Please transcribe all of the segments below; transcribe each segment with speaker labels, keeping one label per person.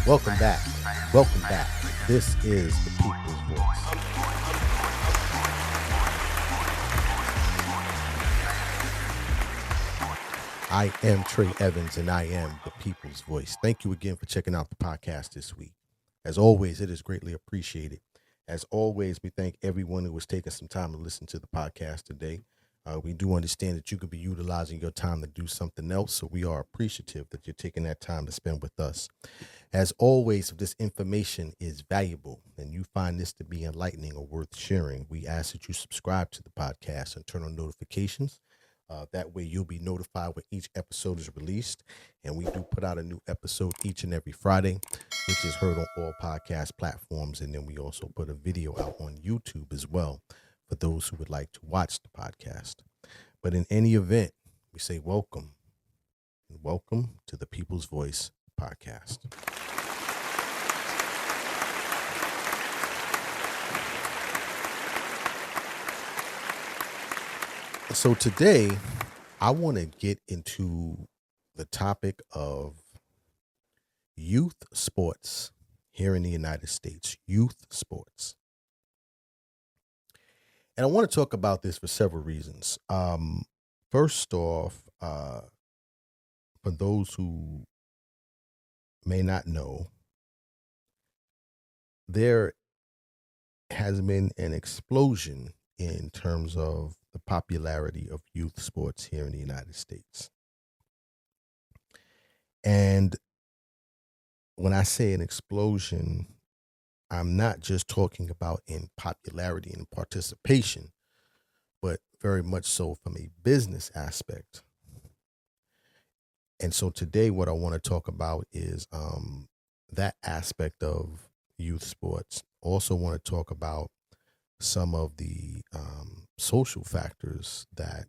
Speaker 1: Welcome back. Welcome back. This is the People's Voice. I am Trey Evans, and I am the People's Voice. Thank you again for checking out the podcast this week. As always, it is greatly appreciated. As always, we thank everyone who was taking some time to listen to the podcast today. We do understand that you could be utilizing your time to do something else, so we are appreciative that you're taking that time to spend with us. As always, if this information is valuable and you find this to be enlightening or worth sharing, we ask that you subscribe to the podcast and turn on notifications. That way you'll be notified when each episode is released. And we do put out a new episode each and every Friday, which is heard on all podcast platforms. And then we also put a video out on YouTube as well for those who would like to watch the podcast. But in any event, we say welcome. And welcome to the People's Voice podcast. So today, I want to get into the topic of youth sports here in the United States, youth sports. And I want to talk about this for several reasons. First off, for those who may not know, there has been an explosion in terms of the popularity of youth sports here in the United States. And when I say an explosion, I'm not just talking about in popularity and participation, but very much so from a business aspect. And so today, what I want to talk about is that aspect of youth sports. Also want to talk about some of the social factors that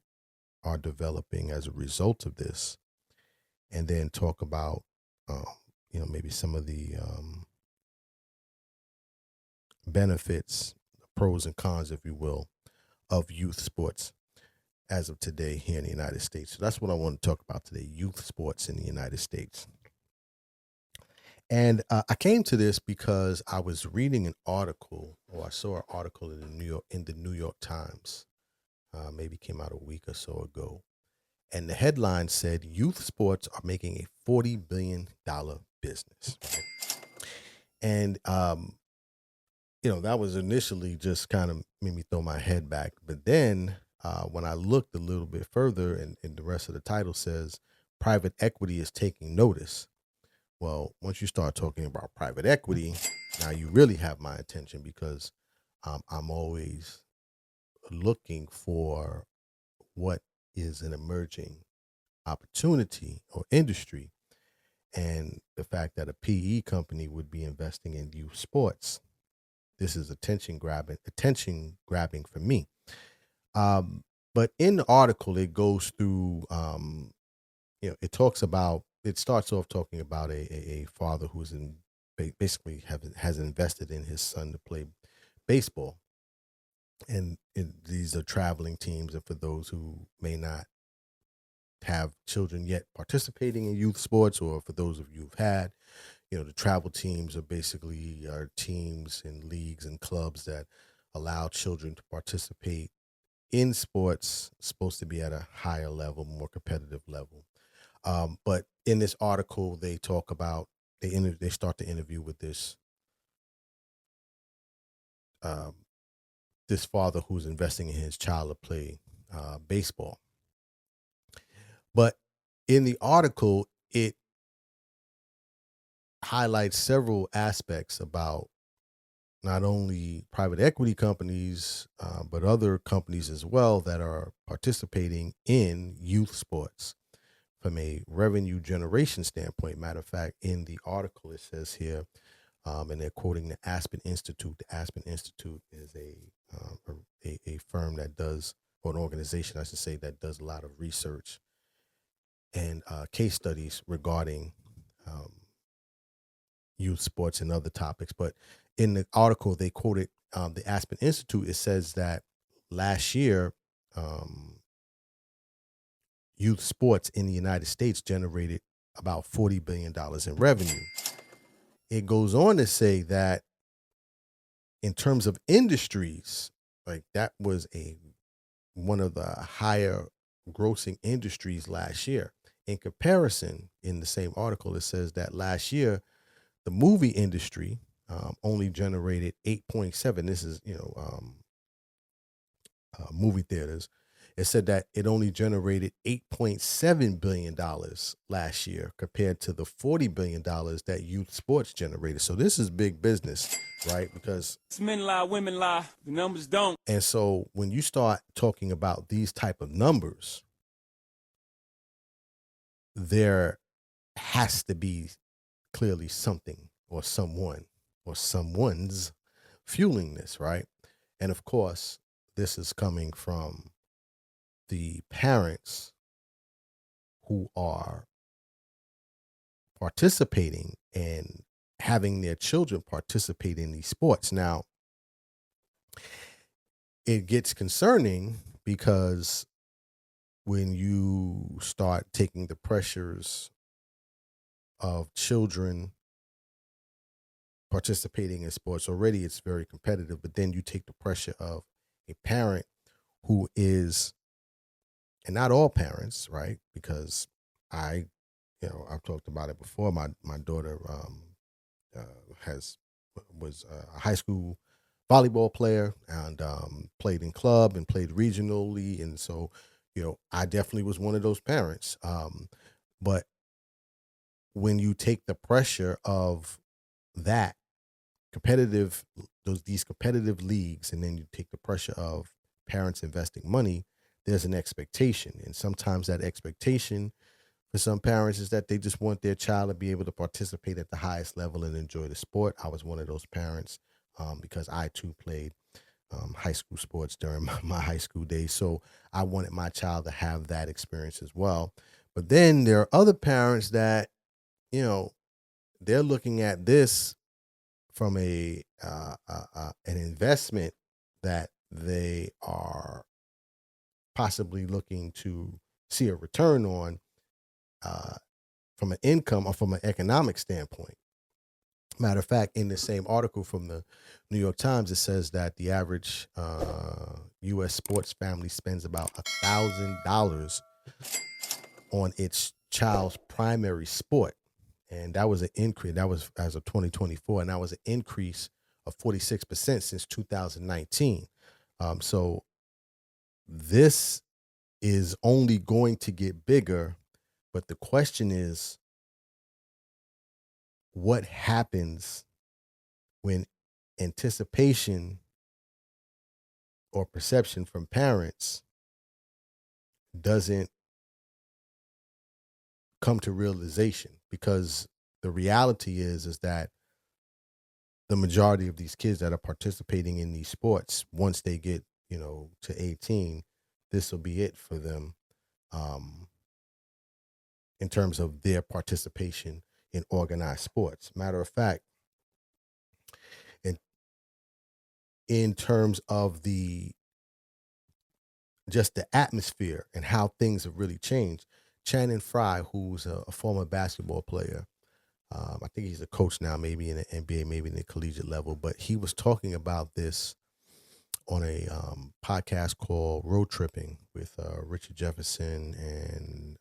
Speaker 1: are developing as a result of this, and then talk about, maybe some of the benefits, pros and cons, if you will, of youth sports as of today here in the United States. So that's what I want to talk about today, youth sports in the United States. And I came to this because I was reading an article, or I saw an article in the New York Times, maybe came out a week or so ago. And the headline said, "Youth sports are making a $40 billion business." Right? And, that was initially just kind of made me throw my head back. But then when I looked a little bit further, and the rest of the title says, "Private equity is taking notice." Well, once you start talking about private equity, now you really have my attention, because I'm always looking for what is an emerging opportunity or industry. And the fact that a PE company would be investing in youth sports, this is attention grabbing for me. But in the article, it goes through, it starts off talking about a father who's basically has invested in his son to play baseball. And these are traveling teams. And for those who may not have children yet participating in youth sports, or for those of you who've had, the travel teams are basically teams and leagues and clubs that allow children to participate in sports, supposed to be at a higher level, more competitive level. But in this article, they talk about, they start the interview with this this father who's investing in his child to play baseball. But in the article, it highlights several aspects about not only private equity companies, but other companies as well that are participating in youth sports from a revenue generation standpoint. Matter of fact, in the article, it says here, and they're quoting the Aspen Institute. The Aspen Institute is a firm that does, or an organization, I should say, that does a lot of research and case studies regarding youth sports and other topics. But in the article, they quoted the Aspen Institute. It says that last year, youth sports in the United States generated about $40 billion in revenue. it goes on to say that in terms of industries, like that was a one of the higher grossing industries last year. In comparison, in the same article, it says that last year the movie industry only generated 8.7. This is movie theaters. It said that it only generated $8.7 billion last year compared to the $40 billion that youth sports generated. So this is big business, right? Because
Speaker 2: men lie, women lie, the numbers don't.
Speaker 1: and so when you start talking about these type of numbers, there has to be clearly something or someone or someone's fueling this, right? And of course, this is coming from the parents who are participating and having their children participate in these sports. Now, it gets concerning because when you start taking the pressures of children participating in sports, already it's very competitive, but then you take the pressure of a parent who is, and not all parents, right? Because I, I've talked about it before. My daughter uh, has was a high school volleyball player and played in club and played regionally, and so I definitely was one of those parents. But when you take the pressure of that competitive these competitive leagues, and then you take the pressure of parents investing money, there's an expectation, and sometimes that expectation for some parents is that they just want their child to be able to participate at the highest level and enjoy the sport. I was one of those parents because I too played high school sports during my high school days. So I wanted my child to have that experience as well. But then there are other parents that, you know, they're looking at this from an investment that they are possibly looking to see a return on uh, from an income or from an economic standpoint. Matter of fact, in the same article from the New York Times, it says that the average U.S. sports family spends about $1,000 on its child's primary sport, and that was an increase. That was as of 2024, and that was an increase of 46% since 2019. So this is only going to get bigger, but the question is, what happens when anticipation or perception from parents doesn't come to realization? Because the reality is that the majority of these kids that are participating in these sports, once they get to 18, this will be it for them, um, in terms of their participation in organized sports. Matter of fact, in in terms of the just the atmosphere and how things have really changed. Channing Frye, who's a former basketball player, I think he's a coach now, maybe in the NBA, maybe in the collegiate level, but he was talking about this on a podcast called Road Tripping with Richard Jefferson and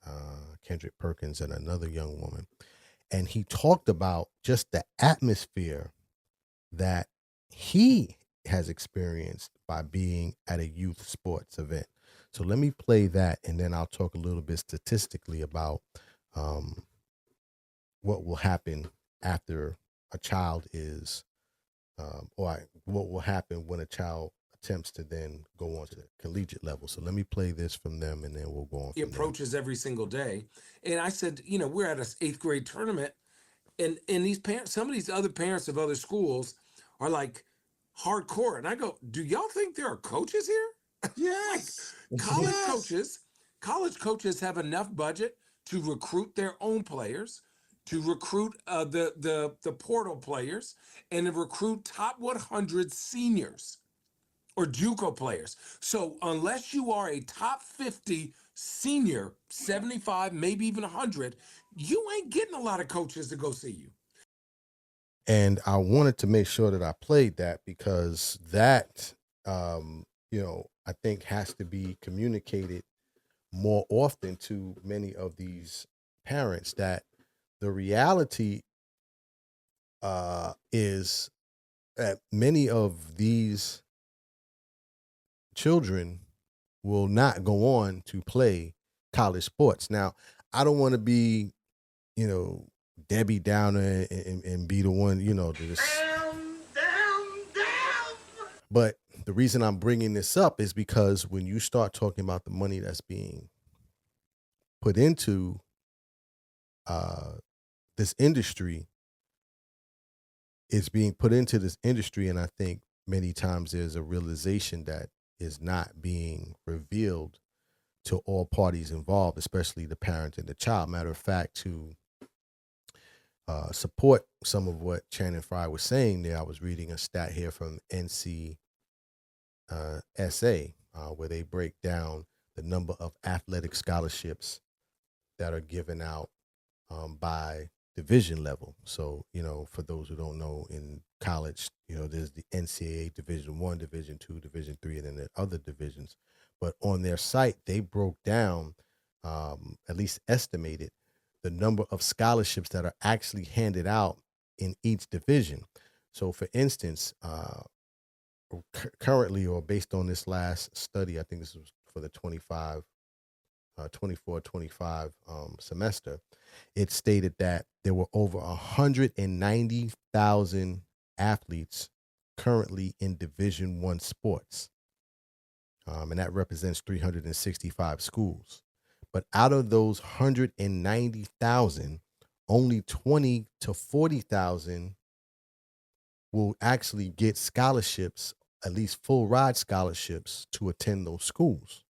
Speaker 1: Kendrick Perkins and another young woman. And he talked about just the atmosphere that he has experienced by being at a youth sports event. So let me play that, and then I'll talk a little bit statistically about um, what will happen after a child is, what will happen when a child attempts to then go on to the collegiate level. So let me play this from them, and then we'll go on
Speaker 3: He
Speaker 1: from there.
Speaker 3: approaches every single day. And I said, we're at an eighth grade tournament, and these parents, some of these other parents of other schools are like hardcore. And I go, do y'all think there are coaches here? Like
Speaker 4: Yes.
Speaker 3: college
Speaker 4: Yes.
Speaker 3: coaches have enough budget to recruit their own players, to recruit the portal players, and to recruit top 100 seniors or JUCO players. So unless you are a top 50 senior, 75, maybe even 100, you ain't getting a lot of coaches to go see you.
Speaker 1: And I wanted to make sure that I played that because that, I think has to be communicated more often to many of these parents, that the reality is that many of these children will not go on to play college sports. Now, I don't want to be, you know, Debbie Downer and be the one, to just. But the reason I'm bringing this up is because when you start talking about the money that's being put into uh, this industry, it's being put into this industry, and I think many times there's a realization that is not being revealed to all parties involved, especially the parent and the child. Matter of fact, to support some of what Shannon Fry was saying there, I was reading a stat here from NCSA, where they break down the number of athletic scholarships that are given out by division level. So, for those who don't know, in college, there's the NCAA Division One, Division Two, Division Three, and then the other divisions. But on their site, they broke down, at least estimated, the number of scholarships that are actually handed out in each division. So, for instance, currently, or based on this last study, I think this was for the 24-25 semester, it stated that there were over 190,000 athletes currently in Division One sports, and that represents 365 schools. But out of those 190,000, only 20 to 40,000 will actually get scholarships, at least full ride scholarships, to attend those schools.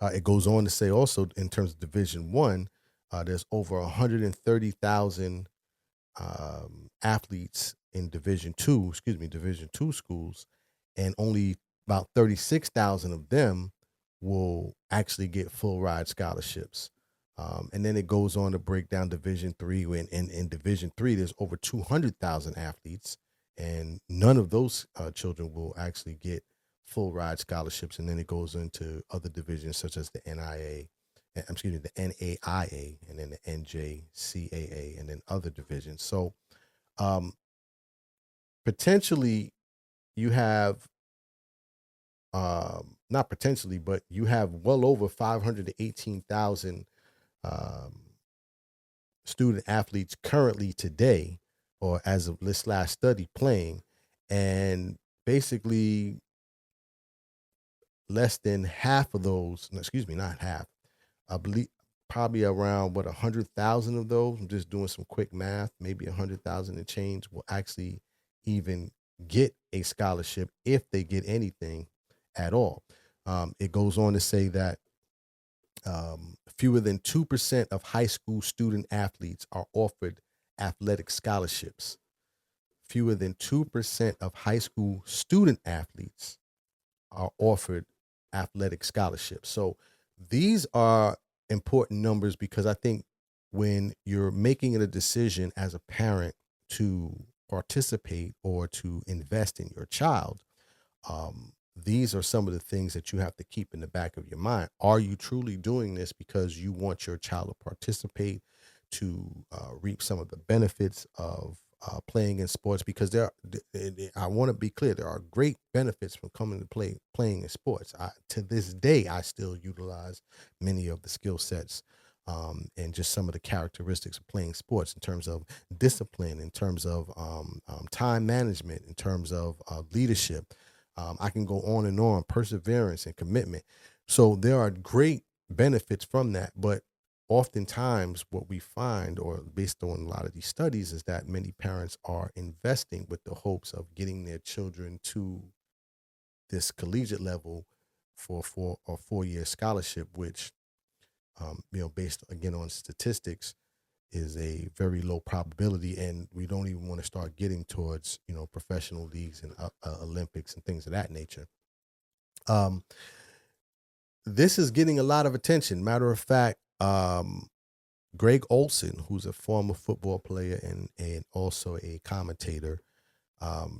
Speaker 1: It goes on to say also, in terms of Division One, there's over 130,000 athletes in Division Two schools, and only about 36,000 of them will actually get full ride scholarships. And then it goes on to break down Division Three. In Division Three, there's over 200,000 athletes, and none of those children will actually get full ride scholarships. And then it goes into other divisions such as the NIA, the NAIA, and then the NJCAA, and then other divisions. So potentially you have, not potentially, but you have well over 518,000 student athletes currently today, or as of this last study, playing, and basically less than half of those, no, excuse me, not half, I believe probably around 100,000 of those, I'm just doing some quick math, maybe 100,000 and change, will actually even get a scholarship, if they get anything at all. It goes on to say that fewer than 2% of high school student athletes are offered athletic scholarships. Fewer than 2% of high school student athletes are offered athletic scholarships. So these are important numbers, because I think when you're making a decision as a parent to participate or to invest in your child, these are some of the things that you have to keep in the back of your mind. Are you truly doing this because you want your child to participate, to reap some of the benefits of playing in sports? Because I want to be clear, there are great benefits from coming to playing in sports. To this day, I still utilize many of the skill sets and just some of the characteristics of playing sports, in terms of discipline, in terms of time management, in terms of leadership. I can go on, perseverance and commitment. So there are great benefits from that. But oftentimes what we find, or based on a lot of these studies, is that many parents are investing with the hopes of getting their children to this collegiate level for a 4-year scholarship, which, based again on statistics, is a very low probability, and we don't even want to start getting towards professional leagues and Olympics and things of that nature. This is getting a lot of attention. Matter of fact, Greg Olson, who's a former football player and also a commentator,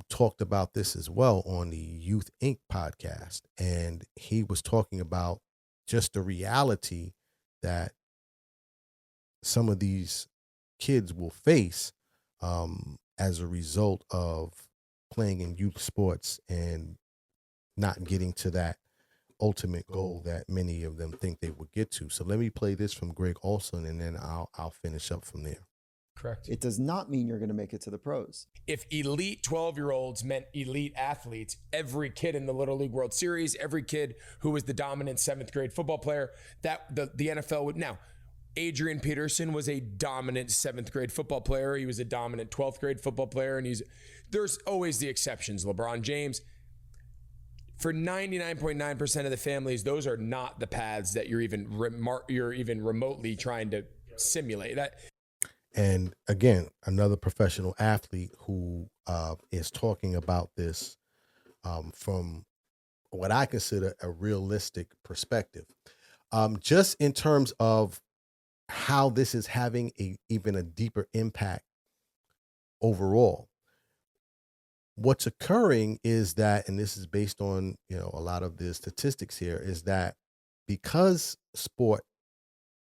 Speaker 1: talked about this as well on the Youth Inc. podcast. And he was talking about just the reality that some of these kids will face as a result of playing in youth sports and not getting to that ultimate goal that many of them think they would get to. So let me play this from Greg Olson, and then I'll finish up from there.
Speaker 4: Correct.
Speaker 5: It does not mean you're going to make it to the pros.
Speaker 4: If elite 12-year-olds meant elite athletes, every kid in the Little League World Series, every kid who was the dominant 7th grade football player, that the NFL would now. Adrian Peterson was a dominant 7th grade football player. He was a dominant 12th grade football player, and there's always the exceptions. LeBron James. For 99.9% of the families, those are not the paths that you're even remotely trying to simulate.
Speaker 1: And again, another professional athlete who is talking about this from what I consider a realistic perspective. Just in terms of how this is having even a deeper impact overall. What's occurring is that, and this is based on, a lot of the statistics here, is that because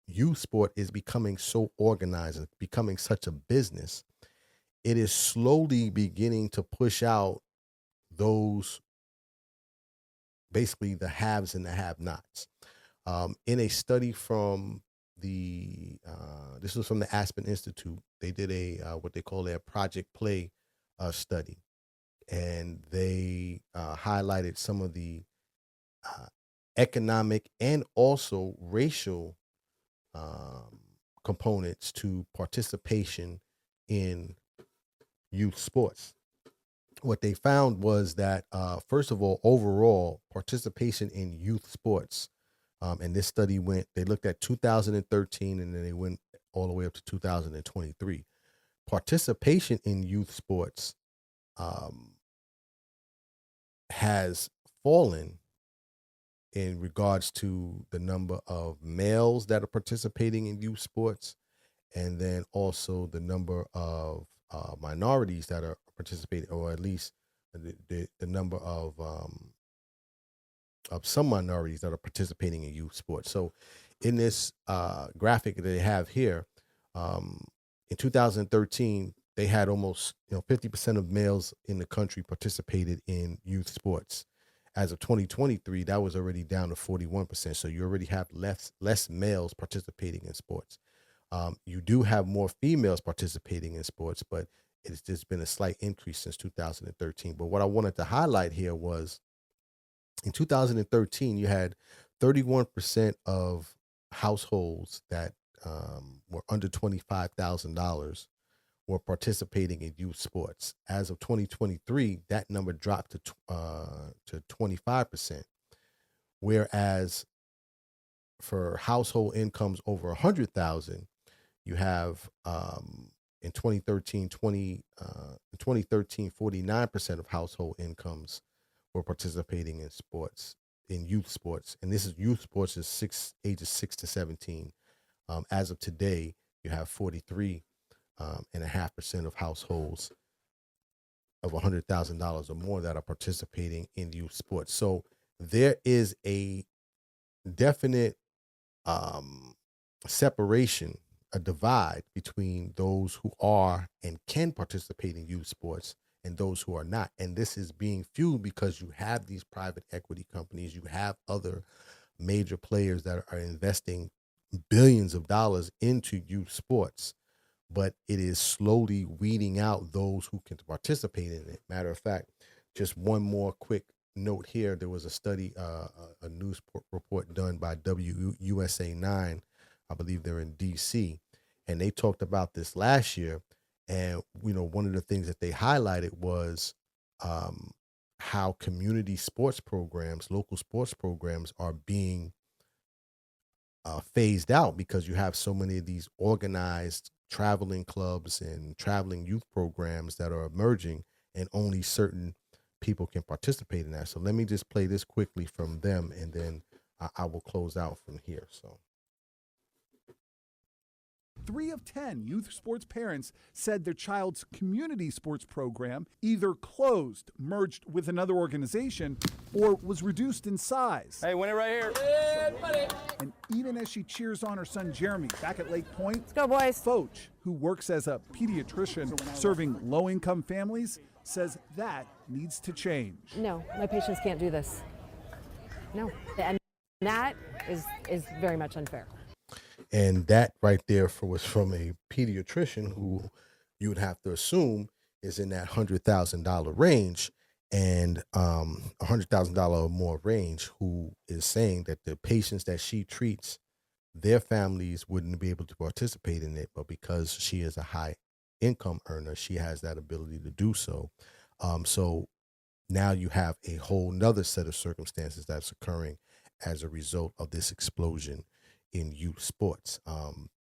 Speaker 1: youth sport is becoming so organized and becoming such a business, it is slowly beginning to push out those, basically the haves and the have-nots. In a study from this was from the Aspen Institute, they did what they call their Project Play study, and they highlighted some of the economic and also racial components to participation in youth sports. What they found was that, first of all, overall participation in youth sports, and this study they looked at 2013 and then they went all the way up to 2023. Participation in youth sports has fallen in regards to the number of males that are participating in youth sports, and then also the number of minorities that are participating, or at least the number of some minorities that are participating in youth sports. So in this graphic that they have here, in 2013, they had almost 50% of males in the country participated in youth sports. As of 2023, that was already down to 41%. So you already have less males participating in sports. You do have more females participating in sports, but it's just been a slight increase since 2013. But what I wanted to highlight here was in 2013, you had 31% of households that were under $25,000 were participating in youth sports. As of 2023, that number dropped to 25%. Whereas for household incomes over 100,000, you have in 2013, 49% of household incomes were participating in sports, in youth sports, and this is youth sports is ages 6 to 17. As of today, you have 43.5% of households of $100,000 or more that are participating in youth sports. So there is a definite separation, a divide between those who are and can participate in youth sports and those who are not. And this is being fueled because you have these private equity companies, you have other major players that are investing billions of dollars into youth sports, but it is slowly weeding out those who can participate in it. Matter of fact, just one more quick note here. There was a study, a news report done by WUSA 9, I believe they're in DC, and they talked about this last year. And, one of the things that they highlighted was how community sports programs, local sports programs are being phased out because you have so many of these organized traveling clubs and traveling youth programs that are emerging, and only certain people can participate in that. So let me just play this quickly from them, and then I will close out from here. So.
Speaker 6: 3 of 10 youth sports parents said their child's community sports program either closed, merged with another organization, or was reduced in size.
Speaker 2: Hey, win it right here.
Speaker 6: And even as she cheers on her son Jeremy back at Lake Point,
Speaker 7: Let's go, boys.
Speaker 6: Foch, who works as a pediatrician serving low-income families, says that needs to change.
Speaker 7: No, my patients can't do this. No. And that is very much unfair.
Speaker 1: And that right there was from a pediatrician who you would have to assume is in that $100,000 range, and $100,000 or more range, who is saying that the patients that she treats, their families wouldn't be able to participate in it, but because she is a high income earner, she has that ability to do so. So now you have a whole nother set of circumstances that's occurring as a result of this explosion in youth sports.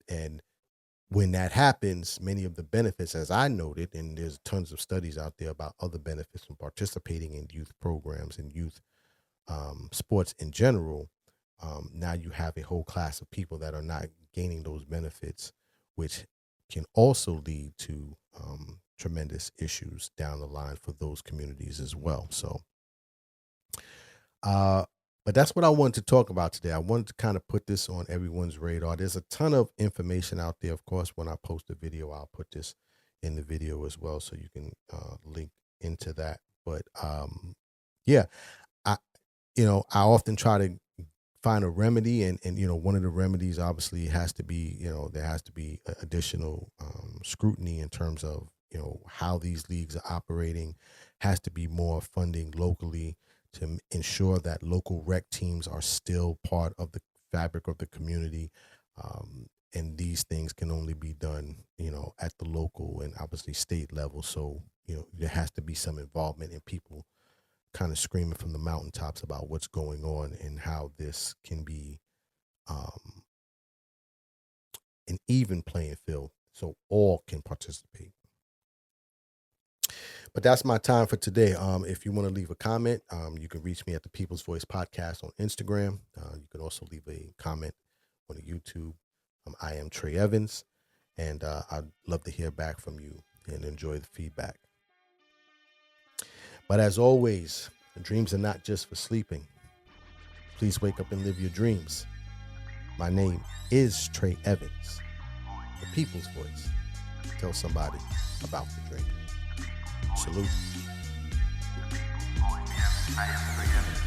Speaker 1: And when that happens, many of the benefits, as I noted, and there's tons of studies out there about other benefits from participating in youth programs and youth sports in general, now you have a whole class of people that are not gaining those benefits, which can also lead to tremendous issues down the line for those communities as well. So, but that's what I wanted to talk about today. I wanted to kind of put this on everyone's radar. There's a ton of information out there. Of course, when I post a video, I'll put this in the video as well, so you can link into that. But yeah, I often try to find a remedy, and one of the remedies obviously has to be, there has to be additional scrutiny in terms of how these leagues are operating. Has to be more funding locally to ensure that local rec teams are still part of the fabric of the community. And these things can only be done, at the local and obviously state level. So, there has to be some involvement in people kind of screaming from the mountaintops about what's going on and how this can be an even playing field so all can participate. But that's my time for today. If you want to leave a comment, you can reach me at the People's Voice Podcast on Instagram. You can also leave a comment on the YouTube. I am Trey Evans, and I'd love to hear back from you and enjoy the feedback. But as always, dreams are not just for sleeping. Please wake up and live your dreams. My name is Trey Evans, the People's Voice. Tell somebody about the dream. Salute.
Speaker 8: I am Trey Evans.